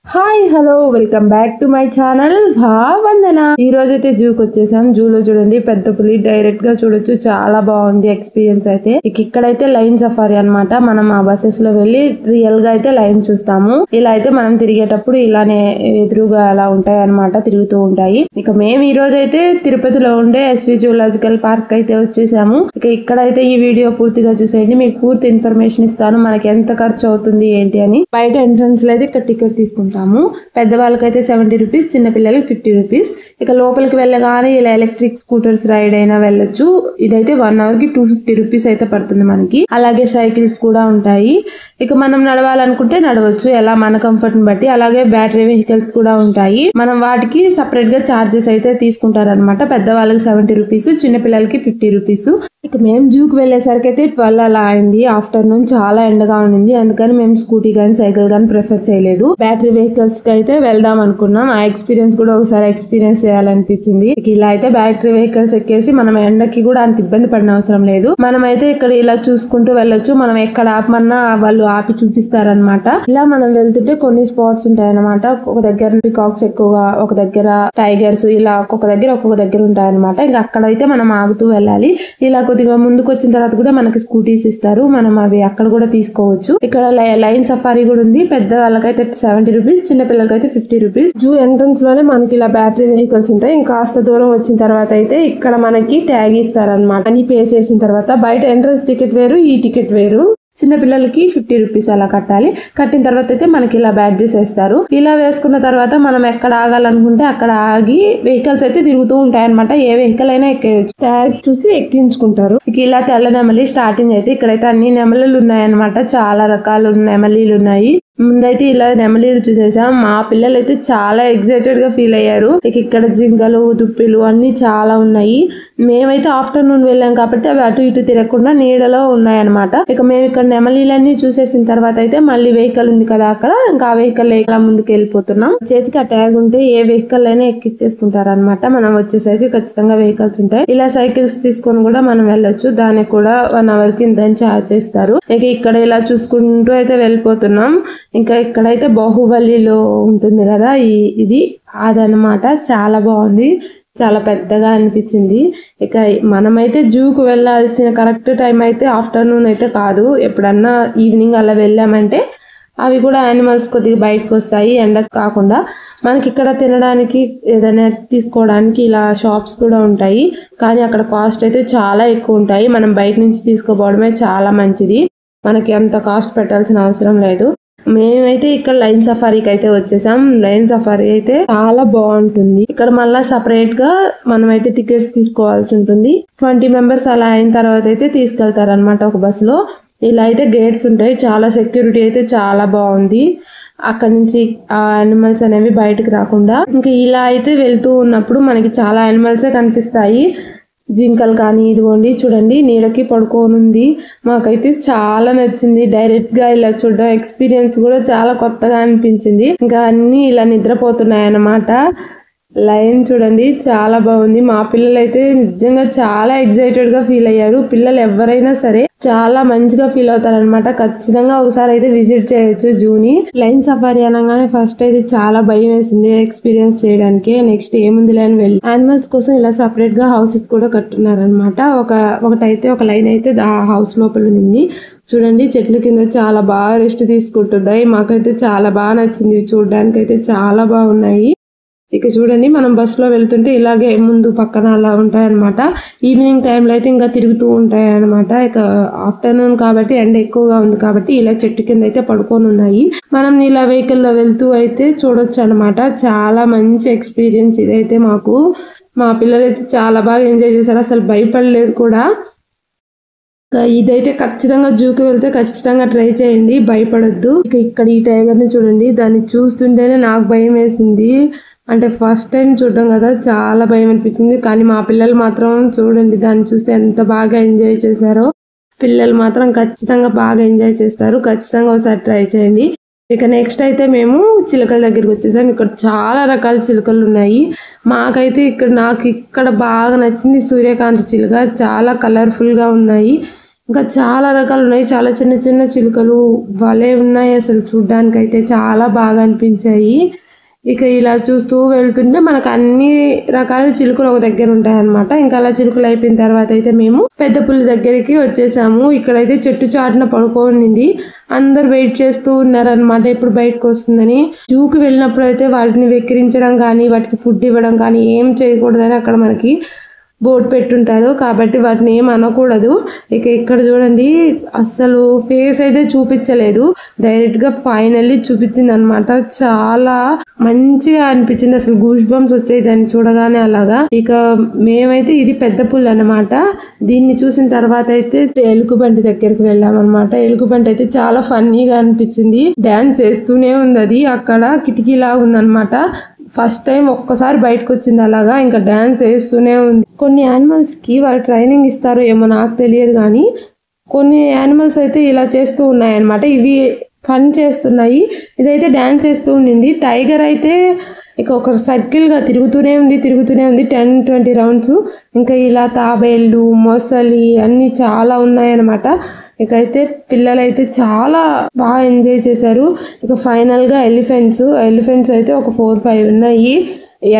Hi hello welcome back to my channel భావందన. ఈ రోజైతే జూకి వచ్చేసాం. జూలో చూడండి పెద్ద పులి డైరెక్ట్ గా చూడొచ్చు. చాలా బాగుంది ఎక్స్పీరియన్స్ అయితే. ఇక్కడైతే లైన్ సఫారీ అన్నమాట. మనం ఆ బసెస్ లో వెళ్ళి రియల్ గా అయితే లైన్ చూస్తాము. ఇలా అయితే మనం తిరిగేటప్పుడు ఇలానే ఎదురుగా అలా ఉంటాయి అన్నమాట, తిరుగుతూ ఉంటాయి. ఇక మేము ఈ రోజు అయితే తిరుపతిలో ఉండే ఎస్వి జూలాజికల్ పార్క్ అయితే వచ్చేసాము. ఇక ఇక్కడైతే ఈ వీడియో పూర్తిగా చూసేయండి, మీకు పూర్తి ఇన్ఫర్మేషన్ ఇస్తాను మనకి ఎంత ఖర్చు అవుతుంది ఏంటి అని. బయట ఎంట్రన్స్ లో అయితే ఇక్కడ టికెట్ తీసుకుంటాం. పెద్దవాళ్ళకైతే 70 రూపీస్, చిన్న పిల్లలకి 50 రూపీస్. ఇక లోపలికి వెళ్ళగానే ఇలా ఎలక్ట్రిక్ స్కూటర్స్ రైడ్ అయినా వెళ్ళొచ్చు. ఇదైతే 1 అవర్ కి 250 రూపీస్ అయితే పడుతుంది మనకి. అలాగే సైకిల్స్ కూడా ఉంటాయి. ఇక మనం నడవాలనుకుంటే నడవచ్చు, ఎలా మన కంఫర్ట్ ని బట్టి. అలాగే బ్యాటరీ వెహికల్స్ కూడా ఉంటాయి. మనం వాటికి సపరేట్ గా చార్జెస్ అయితే తీసుకుంటారనమాట. పెద్దవాళ్ళకి 70 రూపీస్, చిన్న పిల్లలకి 50 రూపీస్. ఇక మేము జూకి వెళ్ళేసరికి అయితే 12 అలా అయింది. ఆఫ్టర్నూన్ చాలా ఎండగా ఉండింది, అందుకని మేము స్కూటీ గానీ సైకిల్ గానీ ప్రిఫర్ చేయలేదు. బ్యాటరీ వెహికల్స్ కి అయితే వెళ్దాం అనుకున్నాం. ఆ ఎక్స్పీరియన్స్ కూడా ఒకసారి ఎక్స్పీరియన్స్ చేయాలనిపించింది. ఇలా అయితే బ్యాటరీ వెహికల్స్ ఎక్కేసి మనం ఎండకి కూడా అంత ఇబ్బంది పడిన అవసరం లేదు. మనం అయితే ఇక్కడ ఇలా చూసుకుంటూ వెళ్ళొచ్చు. మనం ఎక్కడ ఆపమన్నా వాళ్ళు ఆపి చూపిస్తారనమాట. ఇలా మనం వెళ్తుంటే కొన్ని స్పాట్స్ ఉంటాయన్నమాట. ఒక దగ్గర పికాక్స్ ఎక్కువగా, ఒక దగ్గర టైగర్స్, ఇలా ఒక్కొక్క దగ్గర ఉంటాయన్నమాట. ఇంకా అక్కడైతే మనం ఆగుతూ వెళ్ళాలి. ఇలా కొద్దిగా ముందుకు వచ్చిన తర్వాత కూడా మనకి స్కూటీస్ ఇస్తారు, మనం అవి అక్కడ కూడా తీసుకోవచ్చు. ఇక్కడ లైన్ సఫారీ కూడా ఉంది. పెద్ద వాళ్ళకైతే 70 రూపీస్, చిన్న పిల్లలకైతే 50 రూపీస్. జూ ఎంట్రన్స్ లోనే మనకి ఇలా బ్యాటరీ వెహికల్స్ ఉంటాయి. ఇంకాస్త దూరం వచ్చిన తర్వాత అయితే ఇక్కడ మనకి ట్యాగ్ ఇస్తారనమాట. అని పే చేసిన తర్వాత బయట ఎంట్రన్స్ టికెట్ వేరు, ఈ టికెట్ వేరు. చిన్న పిల్లలకి 50 రూపీస్ అలా కట్టాలి. కట్టిన తర్వాత అయితే మనకి ఇలా బ్యాడ్జెస్ వేస్తారు. ఇలా వేసుకున్న తర్వాత మనం ఎక్కడ ఆగాలనుకుంటే అక్కడ ఆగి వెహికల్స్ అయితే తిరుగుతూ ఉంటాయి అనమాట. ఏ వెహికల్ అయినా ఎక్కేయచ్చు. ట్యాగ్ చూసి ఎక్కించుకుంటారు. ఇలా తెల్ల నెమలి స్టార్టింగ్ అయితే ఇక్కడైతే అన్ని నెమలీలు ఉన్నాయన్నమాట. చాలా రకాల నెమలీలు ఉన్నాయి. ముందైతే ఇలా నెమలీలు చూసేసాం. మా పిల్లలు అయితే చాలా ఎక్సైటెడ్ గా ఫీల్ అయ్యారు. ఇక్కడ జింకలు, దుప్పిలు అన్ని చాలా ఉన్నాయి. మేమైతే ఆఫ్టర్నూన్ వెళ్ళాం కాబట్టి అవి అటు ఇటు తిరగకుండా నీడలో ఉన్నాయన్నమాట. ఇక మేము ఇక్కడ నెమలీలన్నీ చూసేసిన తర్వాత అయితే మళ్ళీ వెహికల్ ఉంది కదా అక్కడ, ఇంకా ఆ వెహికల్ ఇలా ముందుకు వెళ్ళిపోతున్నాం. చేతికి ఆ ట్యాగ్ ఉంటే ఏ వెహికల్ అయినా ఎక్కిచ్చేసుకుంటారు అనమాట. మనం వచ్చేసరికి ఖచ్చితంగా వెహికల్స్ ఉంటాయి. ఇలా సైకిల్స్ తీసుకొని కూడా మనం వెళ్ళొచ్చు. దానికి కూడా 1 అవర్ కి ఇంత ఛార్జ్ చేస్తారు. ఇక ఇక్కడ ఇలా చూసుకుంటూ అయితే వెళ్ళిపోతున్నాం. ఇంకా ఇక్కడైతే బాహుబలిలో ఉంటుంది కదా ఇది అదనమాట. చాలా బాగుంది, చాలా పెద్దగా అనిపించింది. ఇక మనమైతే జూకు వెళ్ళాల్సిన కరెక్ట్ టైం అయితే ఆఫ్టర్నూన్ అయితే కాదు. ఎప్పుడన్నా ఈవినింగ్ అలా వెళ్ళామంటే అవి కూడా యానిమల్స్ కొద్దిగా బయటకు వస్తాయి ఎండకు కాకుండా. మనకి ఇక్కడ తినడానికి ఏదైనా తీసుకోవడానికి ఇలా షాప్స్ కూడా ఉంటాయి, కానీ అక్కడ కాస్ట్ అయితే చాలా ఎక్కువ ఉంటాయి. మనం బయట నుంచి తీసుకోవడమే చాలా మంచిది. మనకి అంత కాస్ట్ పెట్టాల్సిన అవసరం లేదు. మేమైతే ఇక్కడ లైన్ సఫారీకి అయితే వచ్చేసాం. లైన్ సఫారీ అయితే చాలా బాగుంటుంది. ఇక్కడ మళ్ళా సపరేట్ గా మనం అయితే టికెట్స్ తీసుకోవాల్సి ఉంటుంది. 20 మెంబర్స్ అలా అయిన తర్వాత అయితే తీసుకెళ్తారు అనమాట ఒక బస్ లో. ఇలా అయితే గేట్స్ ఉంటాయి. చాలా సెక్యూరిటీ అయితే చాలా బాగుంది. అక్కడ నుంచి ఆ యానిమల్స్ అనేవి బయటకు రాకుండా. ఇంకా ఇలా అయితే వెళ్తూ ఉన్నప్పుడు మనకి చాలా యానిమల్సే కనిపిస్తాయి. జింకలు కానీ, ఇదిగోండి చూడండి నీడకి పడుకోనుంది. మాకైతే చాలా నచ్చింది. డైరెక్ట్ గా ఇలా చూడడం ఎక్స్పీరియన్స్ కూడా చాలా కొత్తగా అనిపించింది. ఇంకా అన్ని ఇలా నిద్రపోతున్నాయి అన్నమాట. లైన్ చూడండి చాలా బాగుంది. మా పిల్లలు అయితే నిజంగా చాలా ఎక్సైటెడ్ గా ఫీల్ అయ్యారు. పిల్లలు ఎవరైనా సరే చాలా మంచిగా ఫీల్ అవుతారనమాట. ఖచ్చితంగా ఒకసారి అయితే విజిట్ చేయొచ్చు జూని. లైన్ సఫారీ అనగానే ఫస్ట్ అయితే చాలా భయం వేసింది ఎక్స్పీరియన్స్ చేయడానికి. నెక్స్ట్ ఏముంది లైన్ వెళ్ళి యానిమల్స్ కోసం ఇలా సపరేట్ గా హౌసెస్ కూడా కట్టున్నారనమాట. ఒకటైతే ఒక లైన్ అయితే ఆ హౌస్ లోపల ఉంది. చూడండి చెట్ల కింద చాలా బాగా రెస్ట్ తీసుకుంటున్నాయి. మాకైతే చాలా బాగా నచ్చింది. చూడడానికి అయితే చాలా బాగున్నాయి. ఇక చూడండి మనం బస్ లో వెళ్తుంటే ఇలాగే ముందు పక్కన అలా ఉంటాయన్నమాట. ఈవినింగ్ టైంలో అయితే ఇంకా తిరుగుతూ ఉంటాయి అనమాట. ఇక ఆఫ్టర్నూన్ కాబట్టి ఎండ ఎక్కువగా ఉంది కాబట్టి ఇలా చెట్టు కింద అయితే పడుకొని ఉన్నాయి. మనం ఇలా వెహికల్ లో వెళ్తూ అయితే చూడొచ్చు అనమాట. చాలా మంచి ఎక్స్పీరియన్స్ ఇదైతే మాకు. మా పిల్లలు అయితే చాలా బాగా ఎంజాయ్ చేశారు, అసలు భయపడలేదు కూడా. ఇదైతే ఖచ్చితంగా జూకి వెళ్తే ఖచ్చితంగా ట్రై చేయండి, భయపడొద్దు. ఇక ఇక్కడ ఈ టైగర్ ని చూడండి, దాన్ని చూస్తుంటేనే నాకు భయం వేసింది. అంటే ఫస్ట్ టైం చూడడం కదా, చాలా భయం అనిపించింది. కానీ మా పిల్లలు మాత్రం చూడండి దాన్ని చూస్తే ఎంత బాగా ఎంజాయ్ చేశారో. పిల్లలు మాత్రం ఖచ్చితంగా బాగా ఎంజాయ్ చేస్తారు. ఖచ్చితంగా ఒకసారి ట్రై చేయండి. ఇక నెక్స్ట్ అయితే మేము చిలకల దగ్గరికి వచ్చేసాం. ఇక్కడ చాలా రకాల చిలుకలు ఉన్నాయి. మాకైతే నాకు ఇక్కడ బాగా నచ్చింది సూర్యకాంతి చిలుక. చాలా కలర్ఫుల్ గా ఉన్నాయి. ఇంకా చాలా రకాలు ఉన్నాయి. చాలా చిన్న చిన్న చిలుకలు భలే ఉన్నాయి. అసలు చూడ్డానికి అయితే చాలా బాగా అనిపించాయి. ఇక ఇలా చూస్తూ వెళ్తుంటే మనకు అన్ని రకాల చిలుకలు ఒక దగ్గర ఉంటాయన్నమాట. ఇంకా అలా చిలుకలు అయిపోయిన తర్వాత అయితే మేము పెద్ద పులి దగ్గరికి వచ్చేసాము. ఇక్కడైతే చెట్టు చాటున పడుకోనింది. అందరు వెయిట్ చేస్తూ ఉన్నారనమాట ఎప్పుడు బయటకు వస్తుందని. జూకి వెళ్ళినప్పుడు అయితే వాటిని వెక్కిరించడం కానీ వాటికి ఫుడ్ ఇవ్వడం కానీ ఏం చేయకూడదని అక్కడ మనకి బోర్డు పెట్టుంటారు. కాబట్టి వాటిని ఏం అనకూడదు. ఇక ఇక్కడ చూడండి అస్సలు ఫేస్ అయితే చూపించలేదు, డైరెక్ట్ గా ఫైనల్లీ చూపించింది అనమాట. చాలా మంచిగా అనిపించింది, అసలు గూస్ బంప్స్ వచ్చాయి దాన్ని చూడగానే అలాగా. ఇక మేమైతే ఇది పెద్ద పుల్ అన్నమాట. దీన్ని చూసిన తర్వాత అయితే ఎలుగుబంటి దగ్గరికి వెళ్ళామన్నమాట. ఎలుగుబంటి అయితే చాలా ఫన్నీగా అనిపించింది, డాన్స్ చేస్తూనే ఉంది. అది అక్కడ కిటికీలా ఉందన్నమాట. ఫస్ట్ టైం ఒక్కసారి బయటకు వచ్చింది అలాగా, ఇంకా డాన్స్ వేస్తూనే ఉంది. కొన్ని యానిమల్స్ కి వాళ్ళు ట్రైనింగ్ ఇస్తారు ఏమో నాకు తెలియదు కానీ కొన్ని యానిమల్స్ అయితే ఇలా చేస్తూ ఉన్నాయి అన్నమాట. ఇవి ఫన్ చేస్తున్నాయి, ఇదైతే డాన్స్ వేస్తూ ఉండింది. టైగర్ అయితే ఇక ఒక సర్కిల్ గా తిరుగుతూనే ఉంది 10-20 రౌండ్స్. ఇంకా ఇలా తాబేళ్ళు మొసలి అన్ని చాలా ఉన్నాయన్నమాట. ఇక అయితే పిల్లలైతే చాలా బాగా ఎంజాయ్ చేశారు. ఇక ఫైనల్ గా ఎలిఫెంట్స్ అయితే ఒక 4-5 ఉన్నాయి.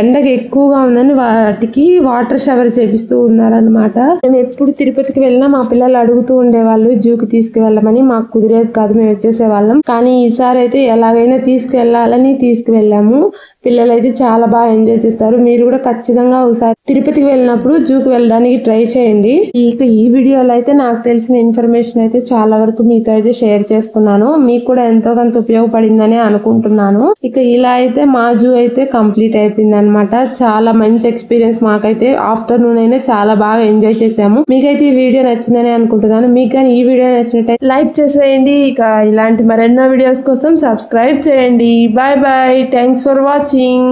ఎండగా ఎక్కువగా ఉందని వాటికి వాటర్ షవర్ చేపిస్తూ ఉన్నారనమాట. మేము ఎప్పుడు తిరుపతికి వెళ్ళినా మా పిల్లలు అడుగుతూ ఉండేవాళ్ళు జూకి తీసుకువెళ్ళమని. మాకు కుదిరేది కాదు, మేము వచ్చేసేవాళ్ళం. కానీ ఈసారి అయితే ఎలాగైనా తీసుకువెళ్ళాలని తీసుకువెళ్ళాము. పిల్లలు అయితే చాలా బాగా ఎంజాయ్ చేస్తారు. మీరు కూడా ఖచ్చితంగా ఒకసారి తిరుపతికి వెళ్ళినప్పుడు జూకి వెళ్ళడానికి ట్రై చేయండి. ఇక ఈ వీడియోలో అయితే నాకు తెలిసిన ఇన్ఫర్మేషన్ అయితే చాలా వరకు మీతో అయితే షేర్ చేసుకున్నాను. మీకు కూడా ఎంతో కొంత ఉపయోగపడిందని అనుకుంటున్నాను. ఇక ఇలా అయితే మా జూ అయితే కంప్లీట్ అయిపోయింది అనమాట. చాలా మంచి ఎక్స్పీరియన్స్ మాకైతే. ఆఫ్టర్నూన్ అయినా చాలా బాగా ఎంజాయ్ చేసాము. మీకైతే ఈ వీడియో నచ్చిందని అనుకుంటున్నాను. మీకు కానీ ఈ వీడియో నచ్చినట్టయితే లైక్ చేసేయండి. ఇక ఇలాంటి మరెన్నో వీడియోస్ కోసం సబ్స్క్రైబ్ చేయండి. Bye bye, thanks for watching.